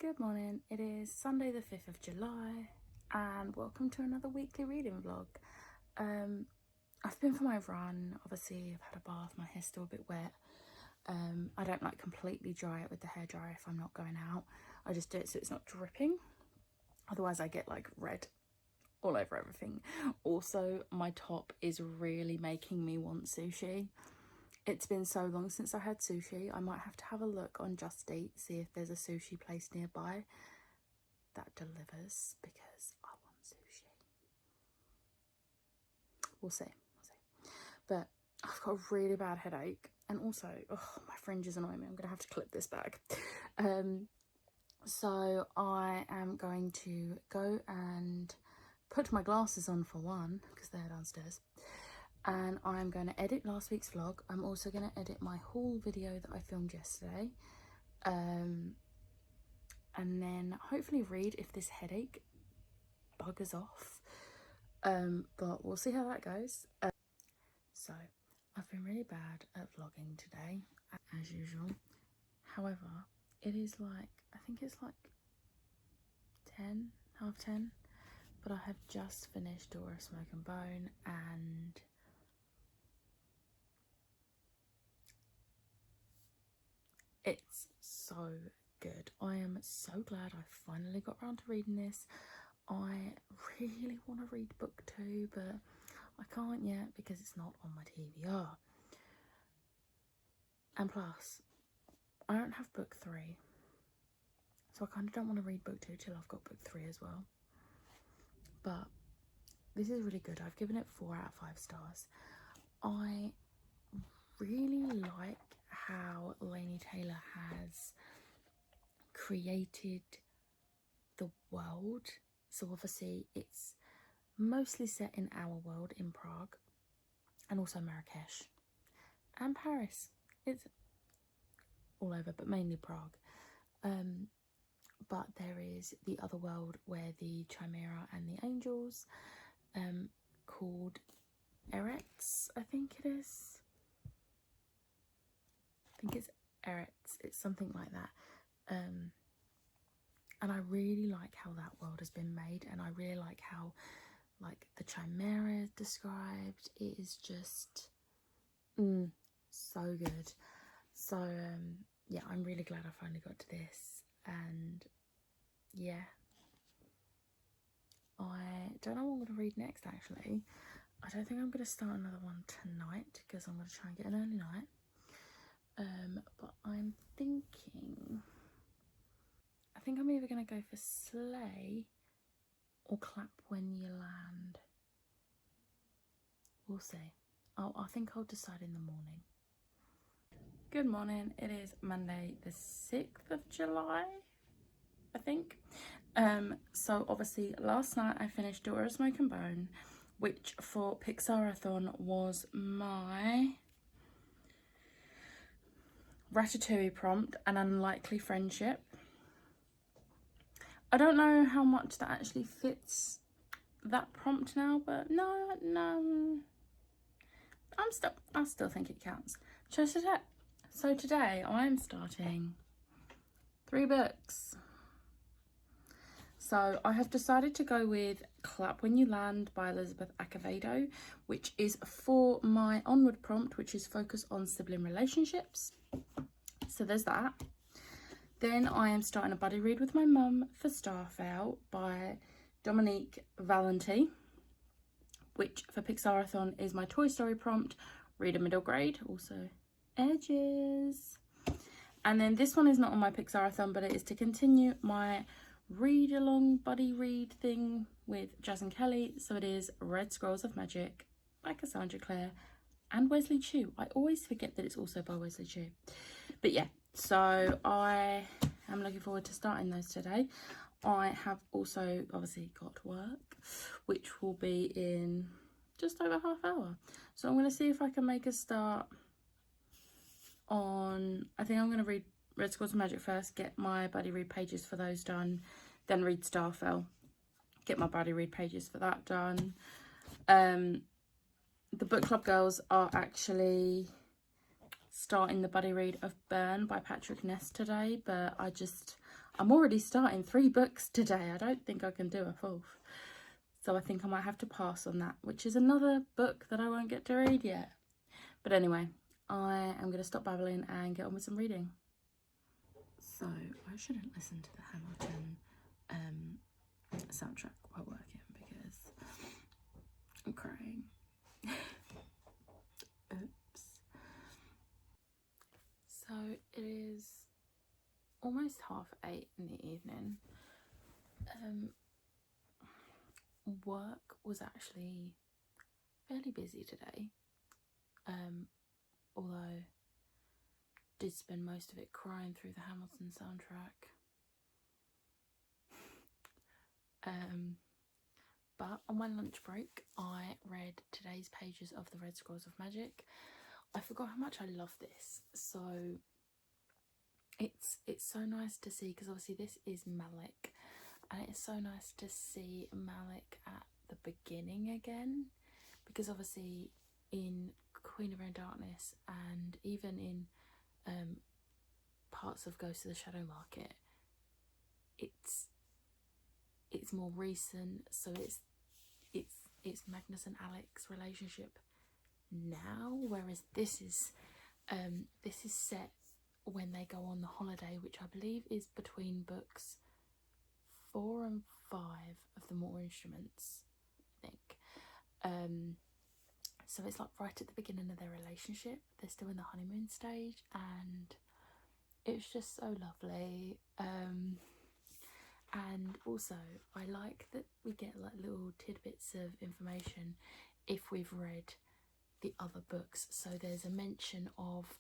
Good morning, it is Sunday the 5th of July and welcome to another weekly reading vlog. I've been for my run, obviously I've had a bath, my hair's still a bit wet. I don't like completely dry it with the hairdryer if I'm not going out. I just do it so it's not dripping, otherwise I get like red all over everything. Also, my top is really making me want sushi. It's been so long since I had sushi. I might have to have a look on Just Eat, see if there's a sushi place nearby that delivers, because I want sushi. We'll see. But I've got a really bad headache, and also, my fringes annoy me. I'm gonna have to clip this back. So I am going to go and put my glasses on for one, because they're downstairs. And I'm going to edit last week's vlog. I'm also going to edit my haul video that I filmed yesterday. And then hopefully read if this headache buggers off. But we'll see how that goes. So I've been really bad at vlogging today, as usual. However, it is like, I think it's like 10, half 10. But I have just finished Dora Smoke and Bone, and it's so good. I am so glad I finally got around to reading this. I really want to read book 2, but I can't yet because it's not on my TBR. And plus, I don't have book 3. So I kind of don't want to read book 2 till I've got book 3 as well. But this is really good. I've given it 4 out of 5 stars. I really like how Laini Taylor has created the world. So obviously it's mostly set in our world in Prague, and also Marrakesh and Paris. It's all over, but mainly Prague. But there is the other world where the Chimera and the Angels, called Eretz, I think it is. I think it's Eretz, it's something like that. And I really like how that world has been made, and I really like how like the Chimera is described. It is just so good. So yeah, I'm really glad I finally got to this, and yeah, I don't know what I'm going to read next actually. I don't think I'm going to start another one tonight because I'm going to try and get an early night. But I'm thinking, I think I'm either going to go for Slay or Clap When You Land. We'll see. I think I'll decide in the morning. Good morning. It is Monday the 6th of July, I think. So obviously last night I finished Dora Smoke and Bone, which for Pixarathon was my Ratatouille prompt, An Unlikely Friendship. I don't know how much that actually fits that prompt now, but no, I still think it counts. So today I'm starting 3 books. So I have decided to go with Clap When You Land by Elizabeth Acevedo, which is for my onward prompt, which is focus on sibling relationships. So there's that. Then I am starting a buddy read with my mum for Starfell by Dominique Valenti, which for Pixarathon is my Toy Story prompt, read a middle grade, also edges. And then this one is not on my Pixarathon, but it is to continue my read along buddy read thing with Jazz and Kelly. So it is Red Scrolls of Magic by Cassandra Clare and Wesley Chu. I always forget that it's also by Wesley Chu. But yeah, so I am looking forward to starting those today. I have also obviously got work, which will be in just over half hour. So I'm going to see if I can make a start on, I think I'm going to read Red Scrolls of Magic first, get my buddy read pages for those done, then read Starfell, get my buddy read pages for that done. The book club girls are actually starting the buddy read of Burn by Patrick Ness today, but I I'm already starting 3 books today. I don't think I can do a 4th. So I think I might have to pass on that, which is another book that I won't get to read yet. But anyway, I am going to stop babbling and get on with some reading. So I shouldn't listen to the Hamilton soundtrack while working because I'm crying. Oops. So it is almost 8:30 in the evening. Work was actually fairly busy today, although did spend most of it crying through the Hamilton soundtrack. But on my lunch break I read today's pages of the Red Scrolls of Magic. I forgot how much I love this, so it's so nice to see, because obviously this is Malik, and it's so nice to see Malik at the beginning again, because obviously in Queen of Darkness and even in parts of Ghost of the Shadow Market, it's more recent, so it's Magnus and Alec's relationship now, whereas this is set when they go on the holiday, which I believe is between books 4 and 5 of the Mortal Instruments, I think. So it's like right at the beginning of their relationship. They're still in the honeymoon stage, and it's just so lovely. And also I like that we get like little tidbits of information if we've read the other books. So there's a mention of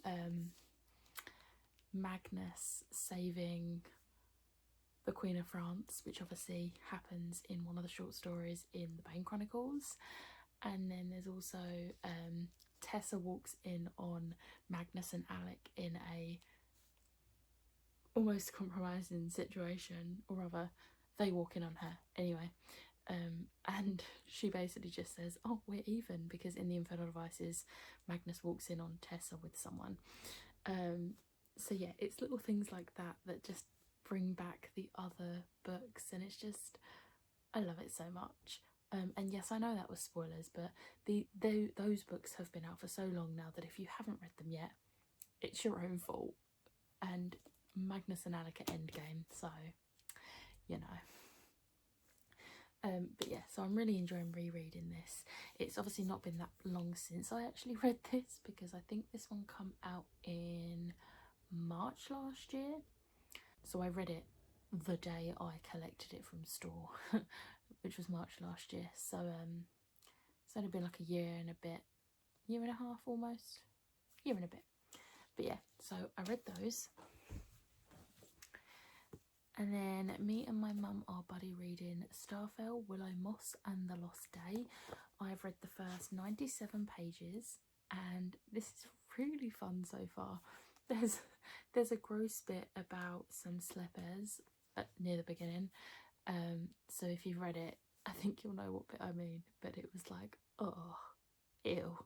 Magnus saving the Queen of France, which obviously happens in one of the short stories in the Bane Chronicles. And then there's also Tessa walks in on Magnus and Alec in a almost compromising situation, or rather they walk in on her anyway, and she basically just says, oh, we're even, because in the Infernal Devices Magnus walks in on Tessa with someone. So yeah, it's little things like that that just bring back the other books, and it's just, I love it so much. And yes, I know that was spoilers, but those books have been out for so long now that if you haven't read them yet, it's your own fault. And Magnus and Alec at Endgame, so you know. But yeah, so I'm really enjoying rereading this. It's obviously not been that long since I actually read this, because I think this one come out in March last year. So I read it the day I collected it from store, which was March last year. So it's only been like a year and a bit, year and a half almost, year and a bit. But yeah, so I read those. And then me and my mum are buddy reading Starfell, Willow Moss and The Lost Day. I've read the first 97 pages and this is really fun so far. There's a gross bit about some slippers near the beginning. So if you've read it, I think you'll know what bit I mean. But it was like, oh, ew.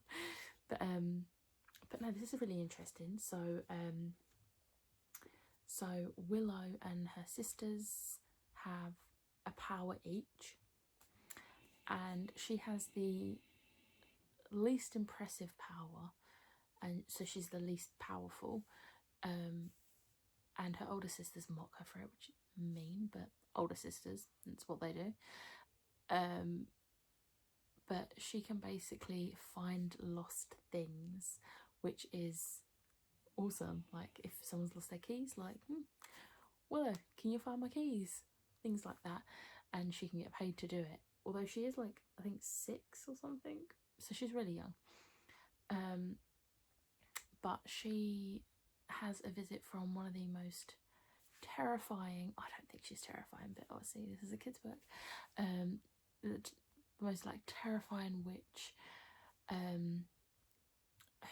But no, this is really interesting. So Willow and her sisters have a power each, and she has the least impressive power, and so she's the least powerful. And her older sisters mock her for it, which is mean, but older sisters, that's what they do. But she can basically find lost things, which is awesome. Like if someone's lost their keys, like, Willow, can you find my keys? Things like that. And she can get paid to do it. Although she is like, I think 6 or something. So she's really young. But she has a visit from one of the most terrifying, I don't think she's terrifying, but obviously this is a kid's book. The most like terrifying witch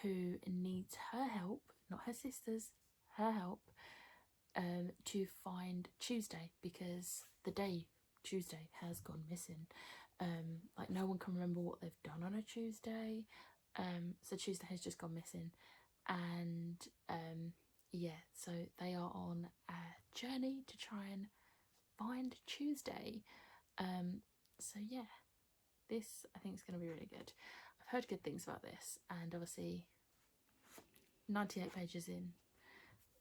who needs her help, not her sisters, her help, to find Tuesday, because the day Tuesday has gone missing. Like no one can remember what they've done on a Tuesday. So Tuesday has just gone missing, and yeah, so they are on a journey to try and find Tuesday. So yeah, this I think is going to be really good. I've heard good things about this, and obviously 98 pages in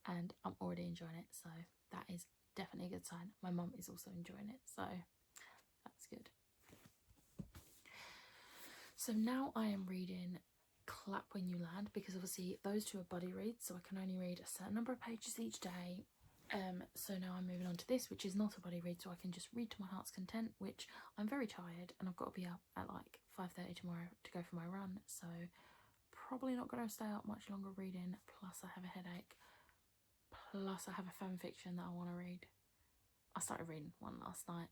and I'm already enjoying it, so that is definitely a good sign. My mum is also enjoying it, so that's good. So now I am reading Clap When You Land, because obviously those two are buddy reads, so I can only read a certain number of pages each day. So now I'm moving on to this, which is not a buddy read, so I can just read to my heart's content, which I'm very tired and I've got to be up at like 5:30 tomorrow to go for my run, so probably not going to stay up much longer reading, plus I have a headache, plus I have a fan fiction that I want to read. I started reading one last night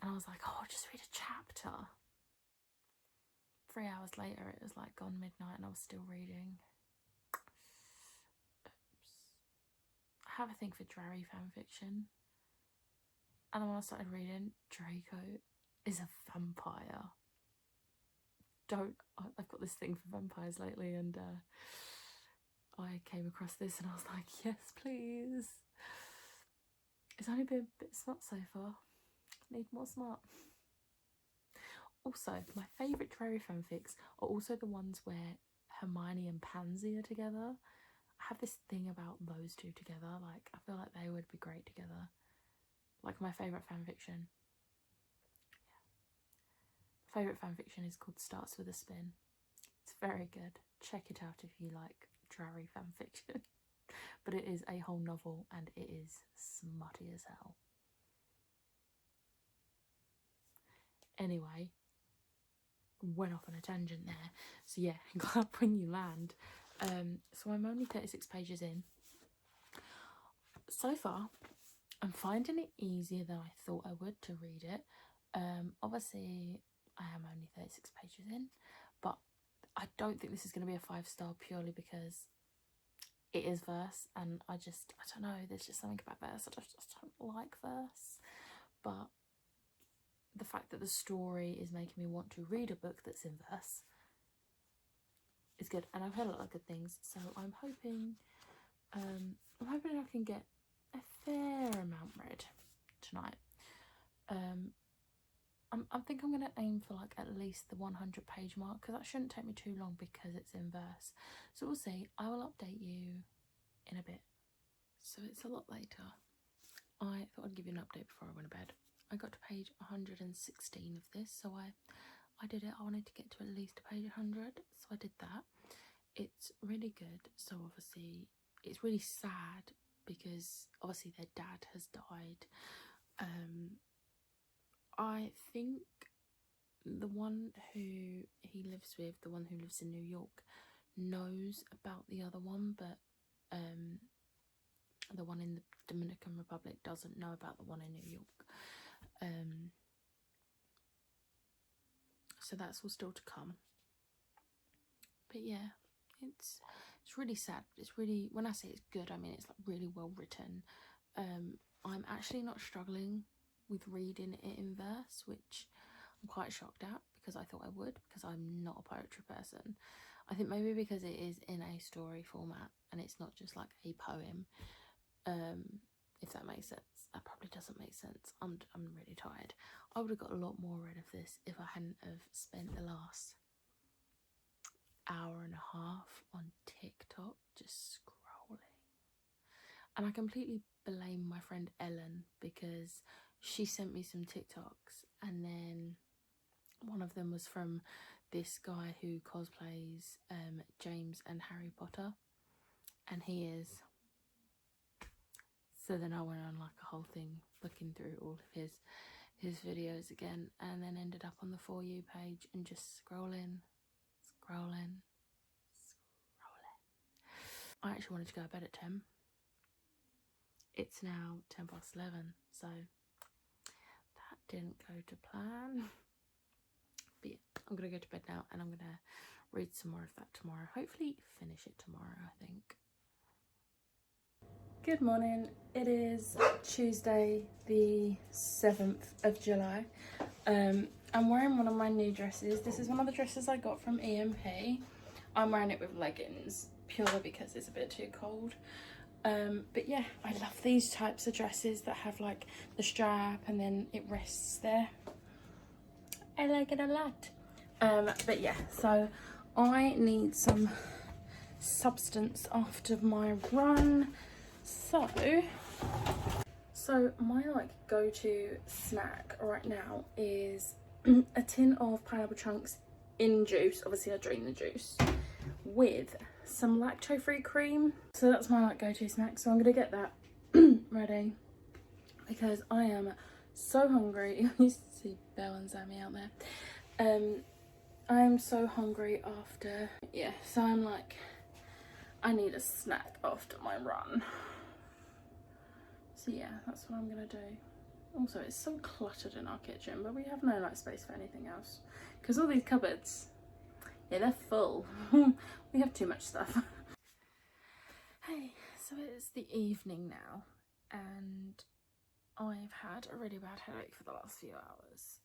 and I was like, oh, I'll just read a chapter. 3 hours later it was like gone midnight and I was still reading. Oops. I have a thing for Drarry fanfiction, and then when I started reading, Draco is a vampire. I've got this thing for vampires lately, and I came across this and I was like, yes please. It's only been a bit smart so far. Need more smart. Also, my favourite Drarry fanfics are also the ones where Hermione and Pansy are together. I have this thing about those two together. Like, I feel like they would be great together. Like, my favourite fanfiction. Yeah. Favourite fanfiction is called Starts With a Spin. It's very good. Check it out if you like Drarry fanfiction. But it is a whole novel and it is smutty as hell. Anyway, went off on a tangent there. So yeah, Clap When You Land. So I'm only 36 pages in. So far, I'm finding it easier than I thought I would to read it. Obviously, I am only 36 pages in, but I don't think this is going to be a 5-star purely because it is verse, and I don't know, there's just something about verse. I just don't like verse. But the fact that the story is making me want to read a book that's in verse is good, and I've heard a lot of good things, so I'm hoping I can get a fair amount read tonight. I think I'm going to aim for like at least the 100-page mark, because that shouldn't take me too long because it's in verse. So we'll see. I will update you in a bit. So it's a lot later. I thought I'd give you an update before I went to bed. I got to page 116 of this, so I did it. I wanted to get to at least page 100, so I did that. It's really good. So obviously it's really sad because obviously their dad has died. I think the one who he lives with, the one who lives in New York, knows about the other one, but the one in the Dominican Republic doesn't know about the one in New York. So that's all still to come. But yeah, it's really sad. It's really, when I say it's good, I mean it's like really well written. I'm actually not struggling with reading it in verse, which I'm quite shocked at because I thought I would, because I'm not a poetry person. I think maybe because it is in a story format and it's not just like a poem. If that makes sense. That probably doesn't make sense. I'm really tired. I would have got a lot more rid of this if I hadn't have spent the last hour and a half on TikTok just scrolling. And I completely blame my friend Ellen because she sent me some TikToks, and then one of them was from this guy who cosplays James and Harry Potter, and he is. So then I went on like a whole thing looking through all of his videos again, and then ended up on the For You page and just scrolling. I actually wanted to go to bed at 10. It's now 11:10, so that didn't go to plan. But yeah, I'm gonna go to bed now and I'm gonna read some more of that tomorrow. Hopefully finish it tomorrow, I think. Good morning. It is Tuesday the 7th of July. I'm wearing one of my new dresses. This is one of the dresses I got from EMP. I'm wearing it with leggings. purely because it's a bit too cold. But yeah, I love these types of dresses that have like the strap and then it rests there. I like it a lot. But yeah, so I need some substance after my run. So my like go-to snack right now is a tin of pineapple chunks in juice. Obviously I drain the juice with some lacto-free cream. So that's my like go-to snack. So I'm gonna get that ready because I am so hungry. You see Belle and Sammy out there. I am so hungry after, yeah, so I'm like, I need a snack after my run. So yeah, that's what I'm gonna do. Also, it's so cluttered in our kitchen, but we have no like space for anything else because all these cupboards, yeah, they're full. We have too much stuff. Hey, so it's the evening now and I've had a really bad headache for the last few hours.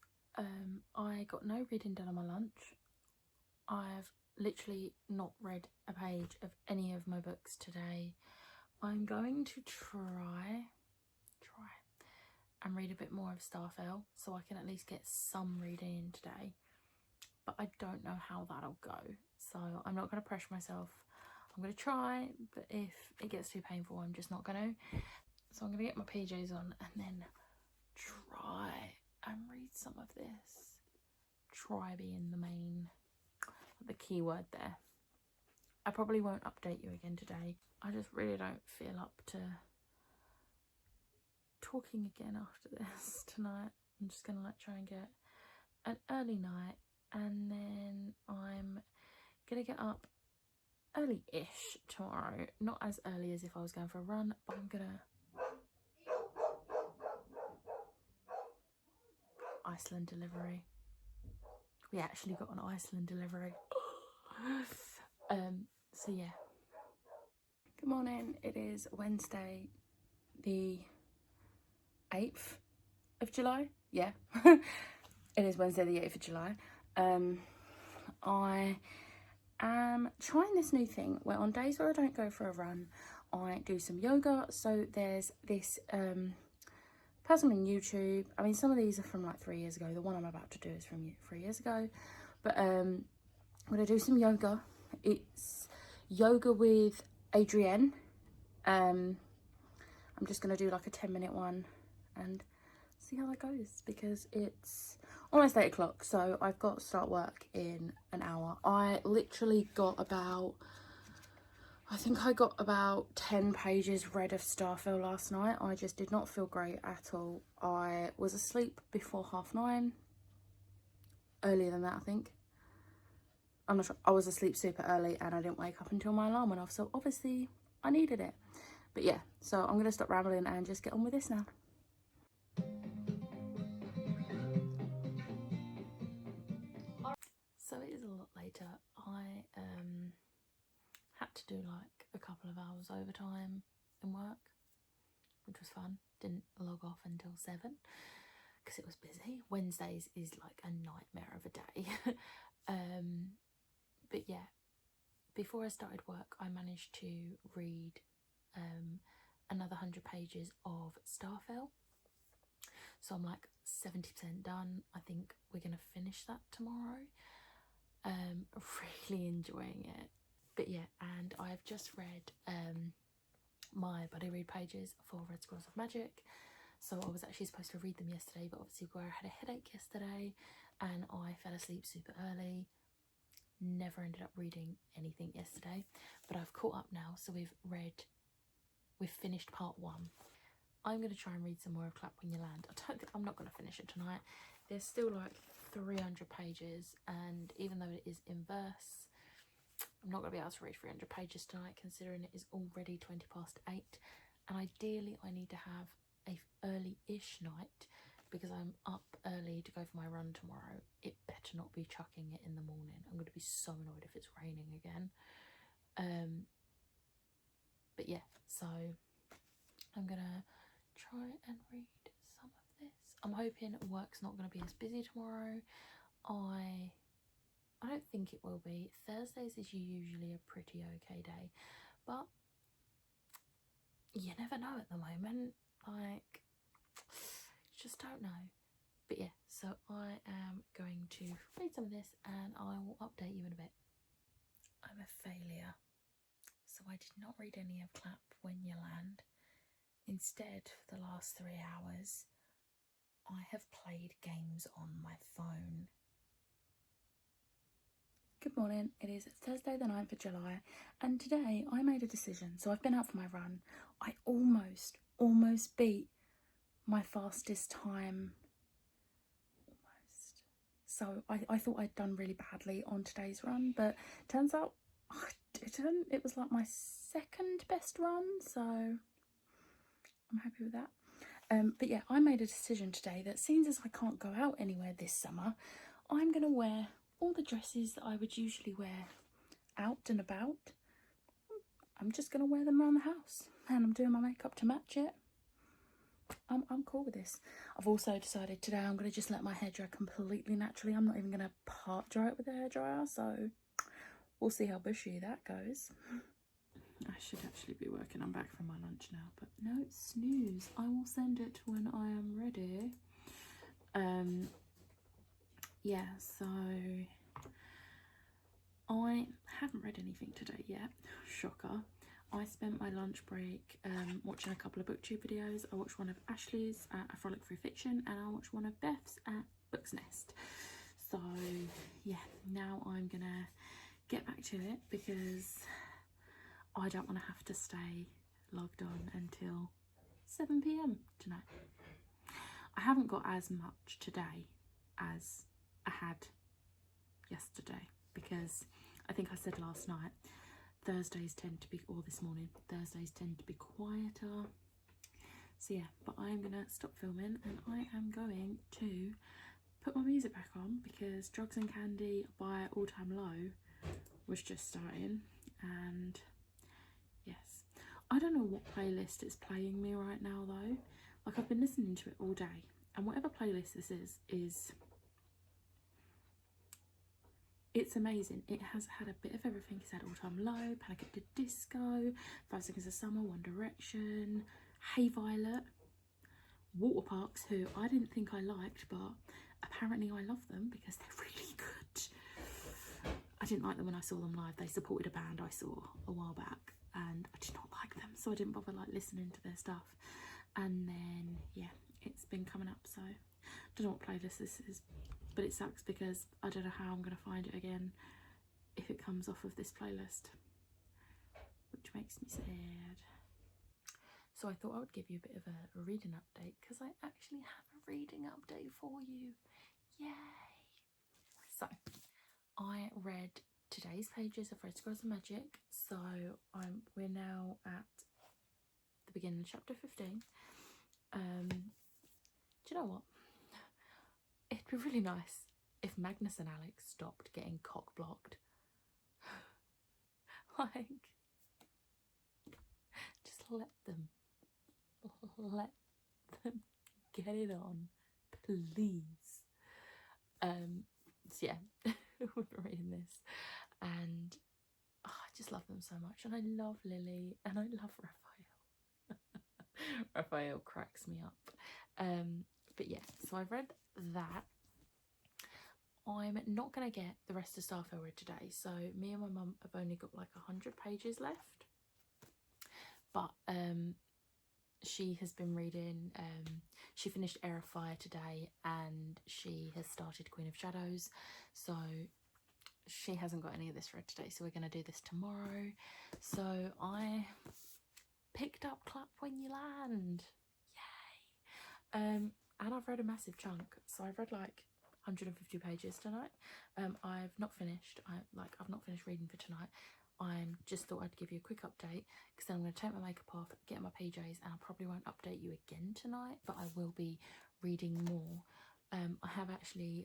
I got no reading done on my lunch. I've literally not read a page of any of my books today. I'm going to try and read a bit more of Starfell so I can at least get some reading in today, but I don't know how that'll go, so I'm not going to pressure myself. I'm going to try, but if it gets too painful I'm just not going to. So I'm going to get my PJs on and then try and read some of this. Try being the key word there. I probably won't update you again today. I just really don't feel up to talking again after this tonight. I'm just gonna like try and get an early night and then I'm gonna get up early-ish tomorrow. Not as early as if I was going for a run, but I'm gonna Iceland delivery. We actually got an Iceland delivery. So yeah. Good morning. It is Wednesday the 8th of July. Yeah. It is Wednesday the 8th of July. I am trying this new thing where on days where I don't go for a run I do some yoga. So there's this person on YouTube. I mean, some of these are from like 3 years ago. The one I'm about to do is from 3 years ago, but I'm gonna do some yoga. It's yoga with Adrienne. I'm just gonna do like a 10-minute one and see how that goes because it's almost 8 o'clock, so I've got to start work in an hour. I literally got about, I think I got about 10 pages read of Starfell last night. I just did not feel great at all. I was asleep before 9:30, earlier than that I think. I'm not sure. I was asleep super early and I didn't wake up until my alarm went off, so obviously I needed it. But yeah, so I'm gonna stop rambling and just get on with this now. So it is a lot later. I had to do like a couple of hours overtime in work, which was fun. Didn't log off until 7 because it was busy. Wednesdays is like a nightmare of a day. But yeah, before I started work I managed to read another 100 pages of Starfell. So I'm like 70% done. I think we're gonna finish that tomorrow. Really enjoying it. But yeah, and I've just read my buddy read pages for Red Scrolls of Magic. So I was actually supposed to read them yesterday, but obviously I had a headache yesterday and I fell asleep super early. Never ended up reading anything yesterday, but I've caught up now. So we've finished part 1. I'm going to try and read some more of Clap When You Land. I'm not going to finish it tonight. There's still like 300 pages, and even though it is in verse, I'm not going to be able to read 300 pages tonight, considering it is already 8:20. And ideally I need to have a early-ish night because I'm up early to go for my run tomorrow. It better not be chucking it in the morning. I'm going to be so annoyed if it's raining again. But yeah, so I'm gonna try and read some of this. I'm hoping work's not going to be as busy tomorrow. I I don't think it will be. Thursdays is usually a pretty okay day, but you never know at the moment. Like, you just don't know. But yeah, so I am going to read some of this and I will update you in a bit. I'm a failure. So I did not read any of Clap When You Land. Instead, for the last 3 hours, I have played games on my phone. Good morning, it is Thursday the 9th of July and today I made a decision. So I've been out for my run. I almost beat my fastest time. Almost. So I thought I'd done really badly on today's run, but turns out I didn't. It was like my second best run, so I'm happy with that. But yeah, I made a decision today that seems as I can't go out anywhere this summer, I'm going to wear all the dresses that I would usually wear out and about. I'm just going to wear them around the house and I'm doing my makeup to match it. I'm cool with this. I've also decided today I'm going to just let my hair dry completely naturally. I'm not even going to part dry it with a hairdryer, so we'll see how bushy that goes. I should actually be working. I'm back from my lunch now, but no, snooze. I will send it when I am ready. Yeah, so I haven't read anything today yet. Shocker. I spent my lunch break watching a couple of booktube videos. I watched one of Ashley's A Frolic Through Fiction and I watched one of Beth's at Book's Nest. So yeah, now I'm gonna get back to it because I don't want to have to stay logged on until 7 PM tonight. I haven't got as much today as I had yesterday because I think I said last night, Thursdays tend to be, or this morning, Thursdays tend to be quieter. So yeah, but I'm gonna stop filming and I am going to put my music back on because Drugs and Candy by All Time Low was just starting, and yes, I don't know what playlist it's playing me right now though. Like, I've been listening to it all day and whatever playlist this is it's amazing. It has had a bit of everything. It's had All Time Low, Panic at the Disco, 5 Seconds of Summer, One Direction, Hey Violet, Water Parks, who I didn't think I liked, but apparently I love them because they're really good. I didn't like them when I saw them live. They supported a band I saw a while back and I did not like them, so I didn't bother like listening to their stuff. And then yeah, it's been coming up, so I don't know what playlist this is, but it sucks because I don't know how I'm going to find it again if it comes off of this playlist, which makes me sad. So I thought I would give you a bit of a reading update because I actually have a reading update for you. Yay! So I read today's pages of Red Scrolls of Magic, so we're now at the beginning of chapter 15. Do you know what? It'd be really nice if Magnus and Alex stopped getting cock blocked. Like, just let them get it on, please. So yeah, we've been reading this and I just love them so much, and I love Lily and I love Raphael. Raphael cracks me up. But yeah, so I've read that. I'm not going to get the rest of Starfield read today, so me and my mum have only got like 100 pages left, but she has been reading, she finished Air of Fire today and she has started Queen of Shadows, so she hasn't got any of this read today, so we're going to do this tomorrow. So I picked up Clap When You Land, yay. And I've read a massive chunk, so I've read like 150 pages tonight. I've not finished. I've not finished reading for tonight. I just thought I'd give you a quick update because then I'm going to take my makeup off, get my PJs, and I probably won't update you again tonight, but I will be reading more. I have actually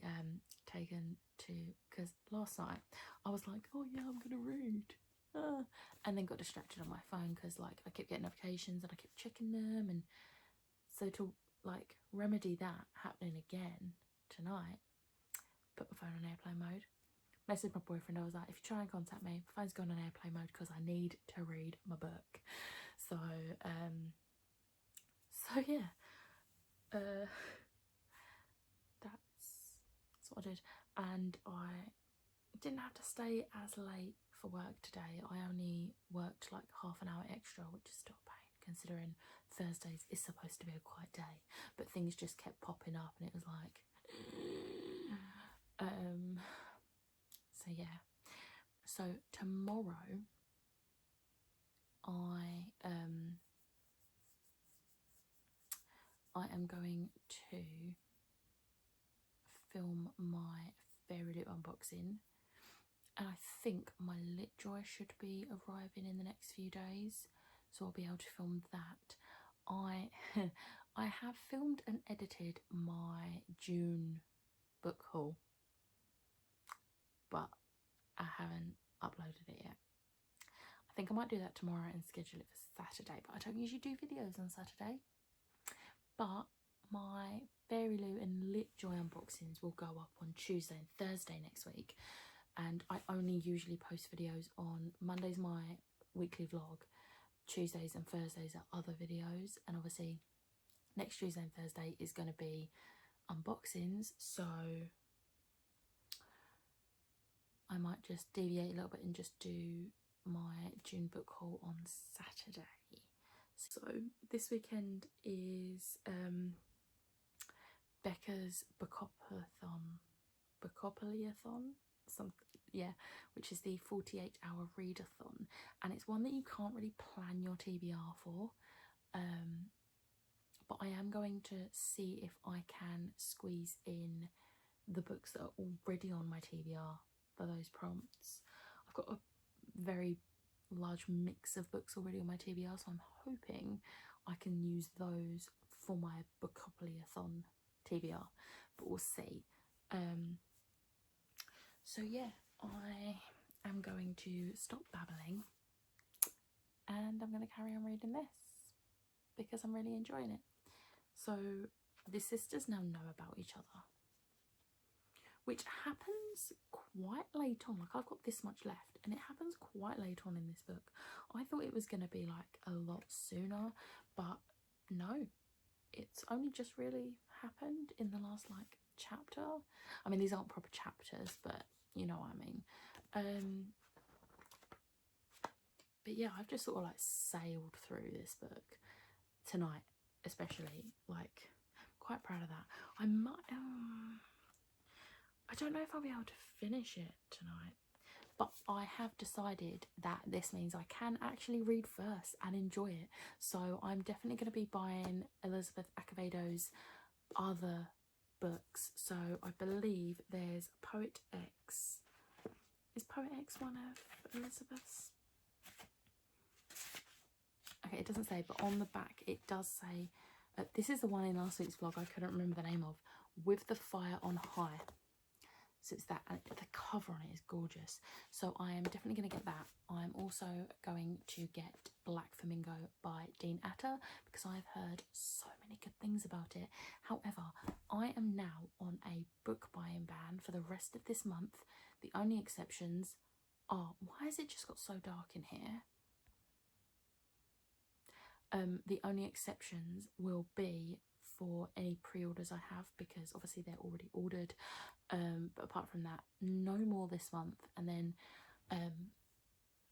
taken to, because last night I was like, oh yeah, I'm gonna read, and then got distracted on my phone because like I kept getting notifications and I kept checking them, and so to like remedy that happening again tonight, put my phone on airplane mode, messaged my boyfriend. I was like, if you try and contact me, my phone's gone on airplane mode because I need to read my book. So yeah, that's what I did. And I didn't have to stay as late for work today. I only worked like half an hour extra, which is still a pain considering Thursdays is supposed to be a quiet day, but things just kept popping up and it was like so yeah. So tomorrow I am going to film my Fairy Loot unboxing, and I think my Lit Joy should be arriving in the next few days, so I'll be able to film that. I have filmed and edited my June book haul, but I haven't uploaded it yet. I think I might do that tomorrow and schedule it for Saturday, but I don't usually do videos on Saturday. But my Fairy Loot and Lit Joy unboxings will go up on Tuesday and Thursday next week, and I only usually post videos on Mondays, my weekly vlog, Tuesdays and Thursdays are other videos, and obviously next Tuesday and Thursday is going to be unboxings, so I might just deviate a little bit and just do my June book haul on Saturday. So this weekend is Becca's BookoplAthon, something, yeah, which is the 48-hour readathon, and it's one that you can't really plan your TBR for, but I am going to see if I can squeeze in the books that are already on my TBR for those prompts. I've got a very large mix of books already on my TBR, so I'm hoping I can use those for my BookoplAthon TBR, but we'll see. So yeah, I am going to stop babbling and I'm going to carry on reading this because I'm really enjoying it. So the sisters now know about each other, which happens quite late on. Like, I've got this much left and it happens quite late on in this book. I thought it was going to be like a lot sooner, but no, it's only just really happened in the last like chapter. I mean, these aren't proper chapters, but you know what I mean. But yeah, I've just sort of like sailed through this book tonight, especially. Like, I'm quite proud of that. I might I don't know if I'll be able to finish it tonight, but I have decided that this means I can actually read first and enjoy it. So I'm definitely going to be buying Elizabeth Acevedo's other books. So I believe there's Poet X. Is Poet X one of Elizabeth's? Okay, it doesn't say, but on the back it does say, this is the one in last week's vlog I couldn't remember the name of, With the Fire on High. So it's that, and the cover on it is gorgeous. So I am definitely going to get that. I'm also going to get Black Flamingo by Dean Atter because I've heard so many good things about it. However, I am now on a book buying ban for the rest of this month. The only exceptions are, why has it just got so dark in here? The only exceptions will be for any pre-orders I have, because obviously they're already ordered, but apart from that, no more this month. And then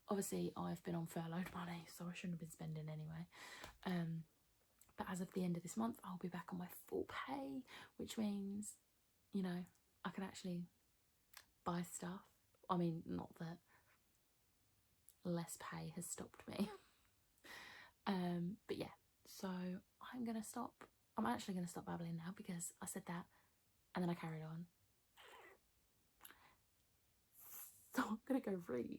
obviously I've been on furloughed money, so I shouldn't have been spending anyway, but as of the end of this month I'll be back on my full pay, which means, you know, I can actually buy stuff. I mean, not that less pay has stopped me. But yeah, so I'm actually gonna stop babbling now because I said that and then I carried on. So I'm gonna go read.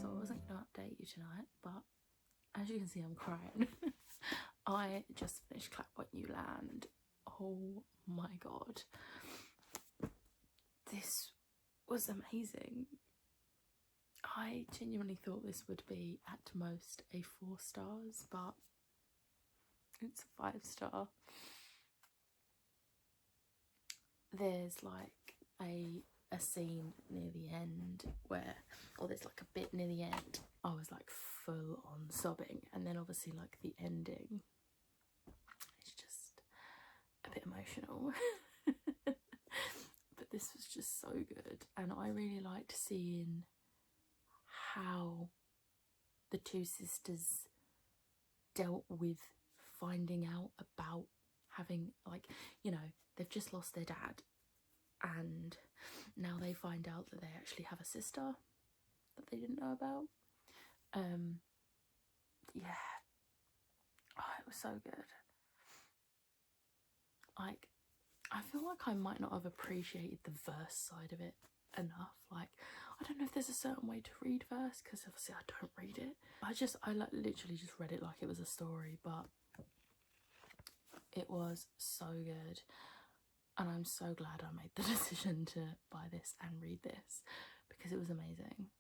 So as you can see, I'm crying. I just finished Clap When You Land. Oh my god. This was amazing. I genuinely thought this would be at most a 4 stars, but it's a 5-star. There's like a scene near the end where, or there's like a bit near the end, I was like full on sobbing, and then obviously like the ending, it's just a bit emotional. But this was just so good, and I really liked seeing how the two sisters dealt with finding out about having, like, you know, they've just lost their dad and now they find out that they actually have a sister that they didn't know about. Yeah, oh, it was so good. Like, I feel like I might not have appreciated the verse side of it enough. Like, I don't know if there's a certain way to read verse, because obviously I don't read it. I like literally just read it like it was a story, but it was so good. And I'm so glad I made the decision to buy this and read this, because it was amazing.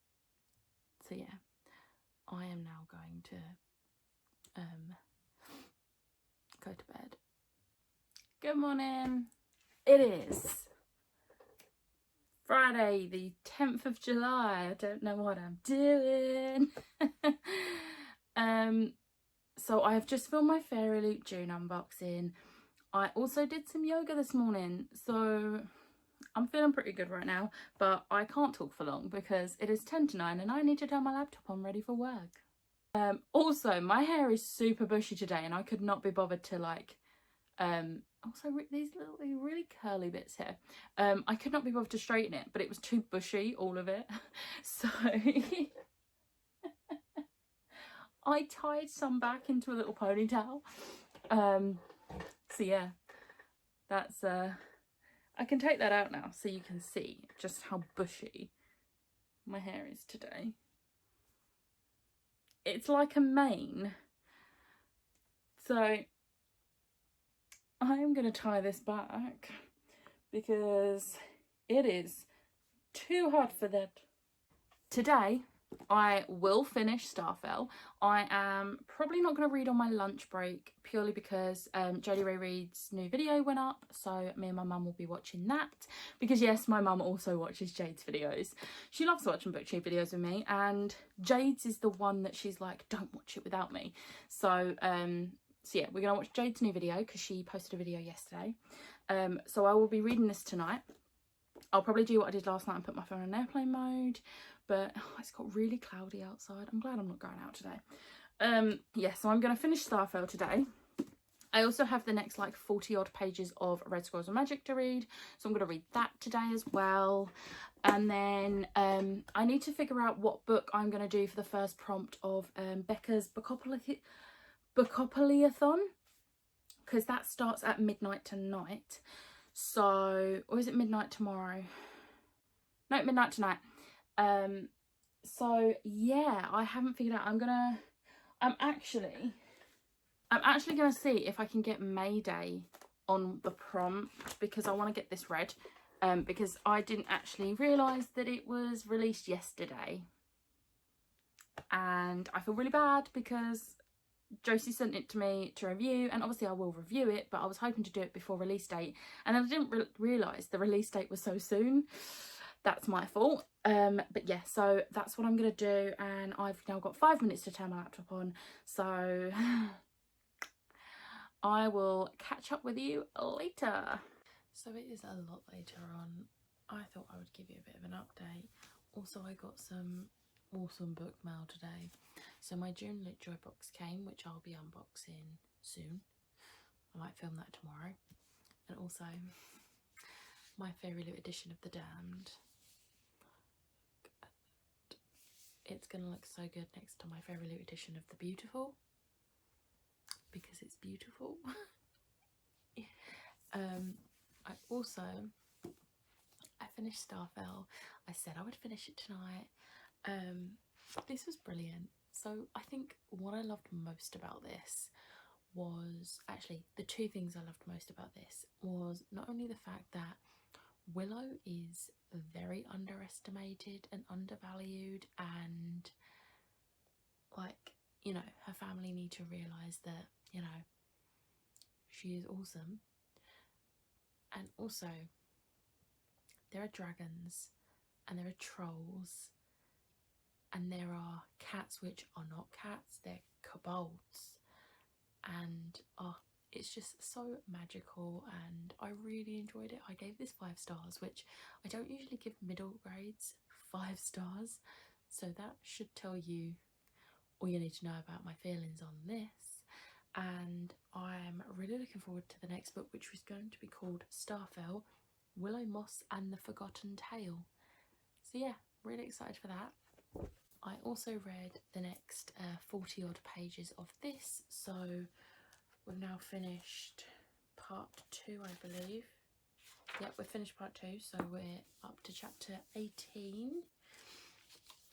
So yeah, I am now going to go to bed. Good morning. It is Friday the 10th of July. I don't know what I'm doing. So I have just filmed my Fairy Loot June unboxing. I also did some yoga this morning, so I'm feeling pretty good right now, but I can't talk for long because it is 10 to 9 and I need to turn my laptop on ready for work. Also, my hair is super bushy today and I could not be bothered to like, also these little really curly bits here. I could not be bothered to straighten it, but it was too bushy, all of it. So I tied some back into a little ponytail. So yeah, that's I can take that out now so you can see just how bushy my hair is today. It's like a mane. So I am going to tie this back because it is too hot for that. Today I will finish Starfell. I am probably not going to read on my lunch break purely because Jodie Ray Reid's new video went up, so me and my mum will be watching that, because yes, my mum also watches Jade's videos. She loves watching booktube videos with me, and Jade's is the one that she's like, don't watch it without me. So so yeah, we're gonna watch Jade's new video because she posted a video yesterday. So I will be reading this tonight. I'll probably do what I did last night and put my phone on airplane mode, but it's got really cloudy outside. I'm glad I'm not going out today. Yeah, so I'm going to finish Starfell today. I also have the next like 40 odd pages of Red Squirrels and Magic to read, so I'm going to read that today as well. And then I need to figure out what book I'm going to do for the first prompt of Becca's BeckoplAthon, because that starts at midnight tonight. So, or is it midnight tomorrow? No, midnight tonight. So yeah, I haven't figured out. I'm actually gonna see if I can get Mayday on the prompt, because I want to get this read. Because I didn't actually realise that it was released yesterday, and I feel really bad because Josie sent it to me to review, and obviously I will review it, but I was hoping to do it before release date, and then I didn't realise the release date was so soon. That's my fault. But yeah, so that's what I'm going to do, and I've now got 5 minutes to turn my laptop on, so I will catch up with you later. So it is a lot later on. I thought I would give you a bit of an update. Also, I got some awesome book mail today. So my June Lit Joy box came, which I'll be unboxing soon. I might film that tomorrow. And also my Fairy Loot edition of The Damned. It's gonna look so good next to my Fairy Loot edition of The Beautiful, because it's beautiful. I finished Starfell. I said I would finish it tonight. This was brilliant. So I think what I loved most about this was, actually the two things I loved most about this was not only the fact that Willow is very underestimated and undervalued, and like, you know, her family need to realise that, you know, she is awesome. And also there are dragons and there are trolls and there are cats which are not cats, they're kobolds, and it's just so magical and I really enjoyed it. I gave this 5 stars, which I don't usually give middle grades 5 stars, so that should tell you all you need to know about my feelings on this. And I'm really looking forward to the next book, which was going to be called Starfell, Willow Moss and the Forgotten Tale. So yeah, really excited for that. I also read the next 40 odd pages of this, so we've now finished part 2, I believe. Yep, we've finished part 2, so we're up to chapter 18.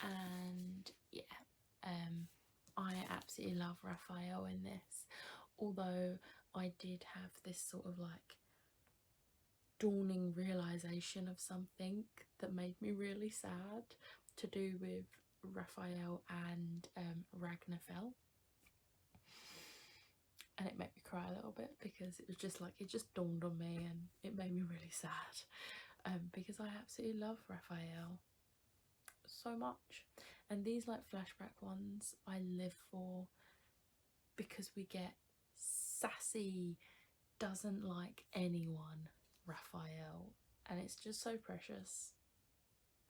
And yeah, I absolutely love Raphael in this, although I did have this sort of like dawning realization of something that made me really sad, to do with Raphael and Ragnarfell, and it made me cry a little bit because it was just like, it just dawned on me and it made me really sad, because I absolutely love Raphael so much. And these like flashback ones I live for, because we get sassy, doesn't like anyone Raphael, and it's just so precious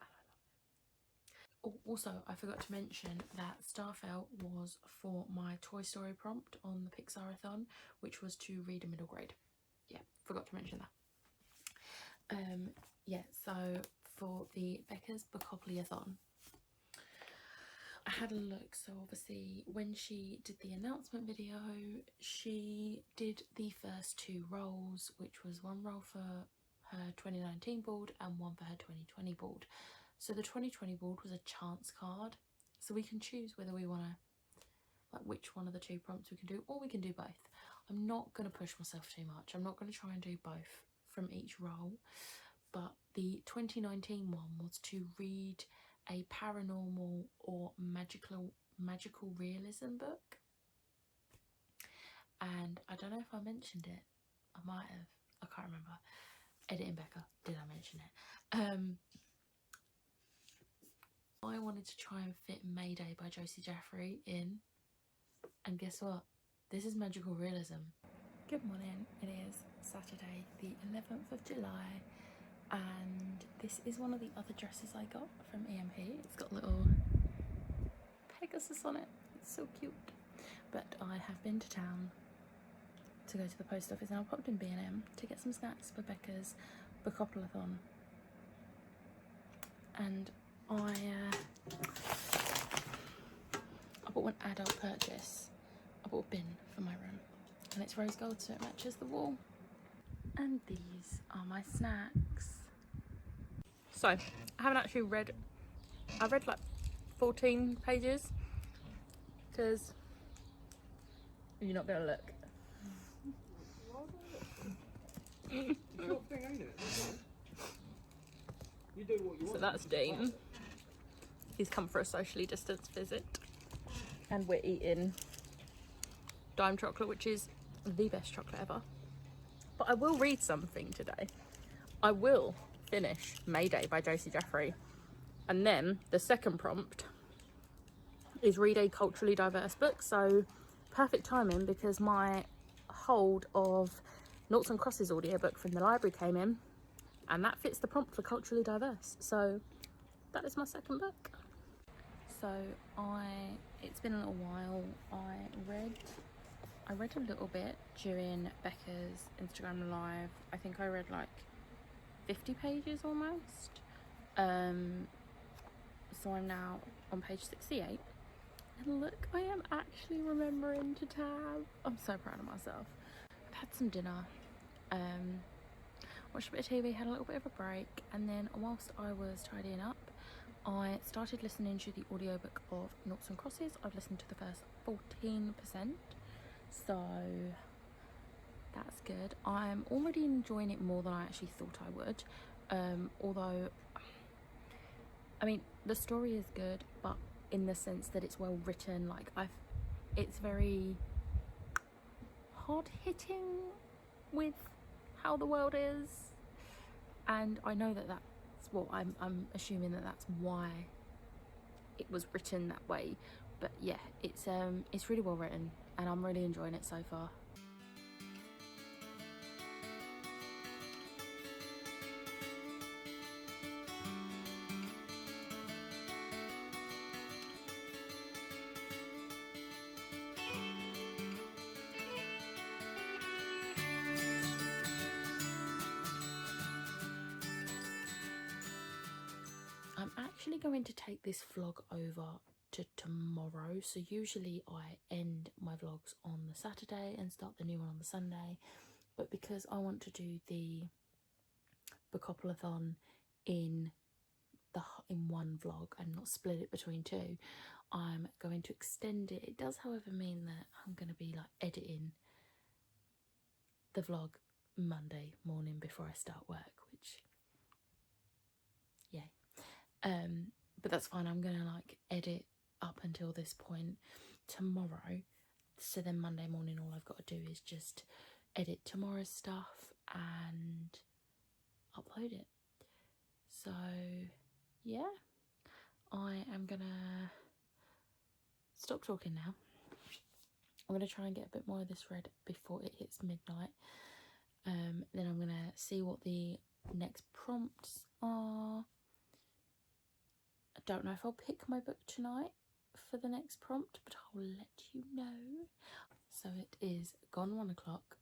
and I love it. Oh, also I forgot to mention that Starfell was for my Toy Story prompt on the Pixarathon, which was to read a middle grade. Yeah, forgot to mention that. Yeah, so for the Becca's BookoplAthon, I had a look. So obviously when she did the announcement video, she did the first 2 rolls, which was one roll for her 2019 board and one for her 2020 board. So the 2020 board was a chance card, so we can choose whether we want to, like, which one of the 2 prompts we can do, or we can do both. I'm not going to push myself too much. I'm not going to try and do both from each roll, but the 2019 one was to read a paranormal or magical realism book, and I don't know if I mentioned it. I might have, I can't remember. Editing Becca, did I mention it? I wanted to try and fit Mayday by Josie Jeffrey in, and guess what? This is magical realism. Good morning, it is Saturday the 11th of July, and this is one of the other dresses I got from EMP. It's got little Pegasus on it, it's so cute. But I have been to town to go to the post office, and I popped in B&M to get some snacks for Becca's BookoplAthon. And I bought an adult purchase. I bought a bin for my room, and it's rose gold, so it matches the wall. And these are my snacks. So I haven't actually read, I've read like 14 pages, because you're not gonna look. It's your thing, ain't it? You do what you want. So that's Dean. He's come for a socially distanced visit, and we're eating Dime chocolate, which is the best chocolate ever. But I will read something today. I will finish Mayday by Josie Jeffrey, and then the second prompt is read a culturally diverse book. So perfect timing, because my hold of Noughts and Crosses audiobook from the library came in, and that fits the prompt for culturally diverse. So that is my second book. So it's been a little while. I read a little bit during Becca's Instagram live. I think I read like 50 pages almost. So I'm now on page 68. And look, I am actually remembering to tab. I'm so proud of myself. I've had some dinner, watched a bit of TV, had a little bit of a break, and then whilst I was tidying up, I started listening to the audiobook of Noughts and Crosses. I've listened to the first 14%, so that's good. I'm already enjoying it more than I actually thought I would, although, I mean, the story is good, but in the sense that it's well written. Like, it's very hard-hitting with how the world is, and I know that that's, well, I'm assuming that that's why it was written that way. But yeah, it's really well written, and I'm really enjoying it so far. I'm actually going to take this vlog over to tomorrow. So usually I end my vlogs on the Saturday and start the new one on the Sunday, but because I want to do the BookoplAthon in one vlog and not split it between two, I'm going to extend it. It does, however, mean that I'm going to be like editing the vlog Monday morning before I start work, which, yay. But that's fine. I'm gonna like edit up until this point tomorrow, so then Monday morning all I've got to do is just edit tomorrow's stuff and upload it. So yeah, I am gonna stop talking now. I'm gonna try and get a bit more of this read before it hits midnight. Then I'm gonna see what the next prompts are. I don't know if I'll pick my book tonight for the next prompt, but I'll let you know. So it is gone 1 o'clock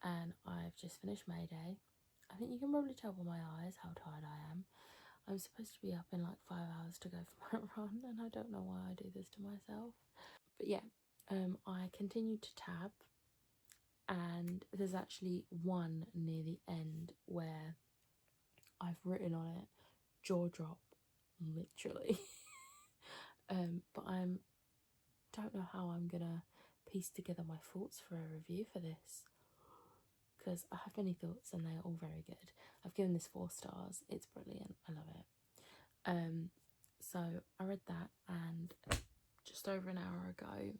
and I've just finished May Day. I think you can probably tell by my eyes how tired I am. I'm supposed to be up in like 5 hours to go for my run, and I don't know why I do this to myself. But yeah, I continued to tab, and there's actually one near the end where I've written on it jaw drop, literally. But don't know how I'm gonna piece together my thoughts for a review for this, because I have many thoughts and they're all very good. I've given this 4 stars. It's brilliant. I love it. So I read that, and just over an hour ago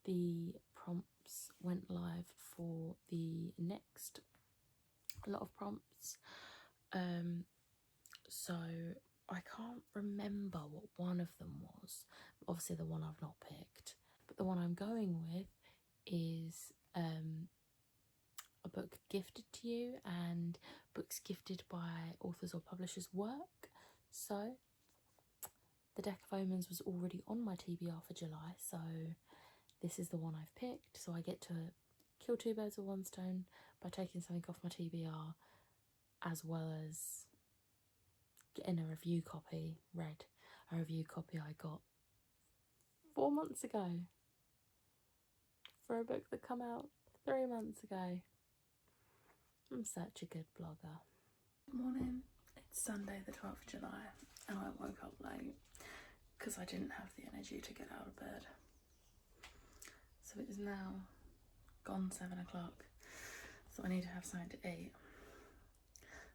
the prompts went live for the next lot of prompts. So I can't remember what one of them was. Obviously the one I've not picked, but the one I'm going with is a book gifted to you, and books gifted by authors or publishers' work. So the Deck of Omens was already on my TBR for July, so this is the one I've picked. So I get to kill 2 birds with 1 stone by taking something off my TBR, as well as getting a review copy read. A review copy I got 4 months ago for a book that came out 3 months ago. I'm such a good blogger. Good morning. It's Sunday the 12th of July and I woke up late because I didn't have the energy to get out of bed. So it is now gone 7 o'clock, so I need to have something to eat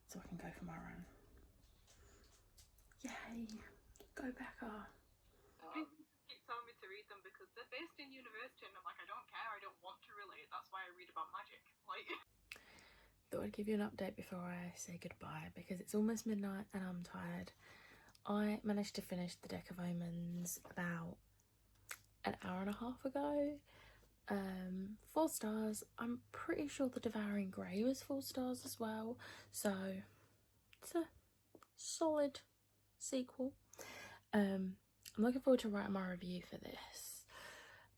so I can go for my run. Yay! Go Becca! Keep telling me to read them because they're based in university, and I'm like, I don't care, I don't want to relate. That's why I read about magic. Like, Thought I'd give you an update before I say goodbye because it's almost midnight and I'm tired. I managed to finish the Deck of Omens about an hour and a half ago. 4 stars. I'm pretty sure the Devouring Grey was 4 stars as well, so it's a solid sequel. I'm looking forward to writing my review for this.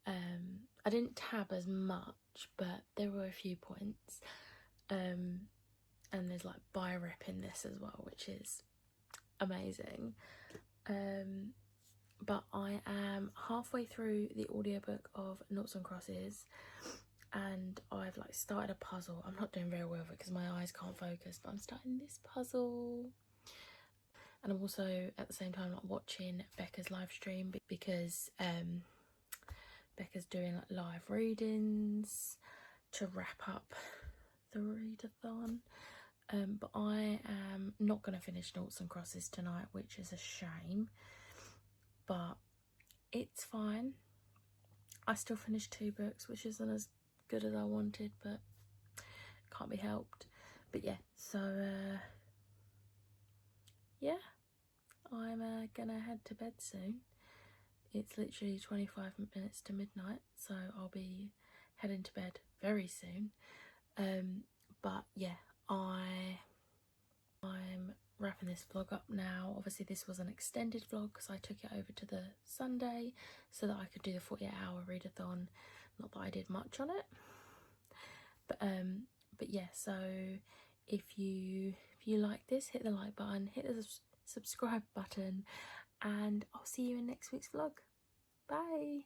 I didn't tab as much, but there were a few points. And there's like buy rep in this as well, which is amazing. But I am halfway through the audiobook of Noughts and Crosses, and I've like started a puzzle. I'm not doing very well with it because my eyes can't focus, but I'm starting this puzzle. And I'm also at the same time like watching Becca's live stream because Becca's doing like live readings to wrap up the readathon. But I am not going to finish Noughts and Crosses tonight, which is a shame, but it's fine. I still finished 2 books, which isn't as good as I wanted, but can't be helped. But yeah, so yeah, I'm gonna head to bed soon. It's literally 25 minutes to midnight, so I'll be heading to bed very soon. But yeah, I'm wrapping this vlog up now. Obviously this was an extended vlog because I took it over to the Sunday so that I could do the 48-hour readathon. Not that I did much on it, but yeah, so if you like this, hit the like button, hit the subscribe button, and I'll see you in next week's vlog. Bye.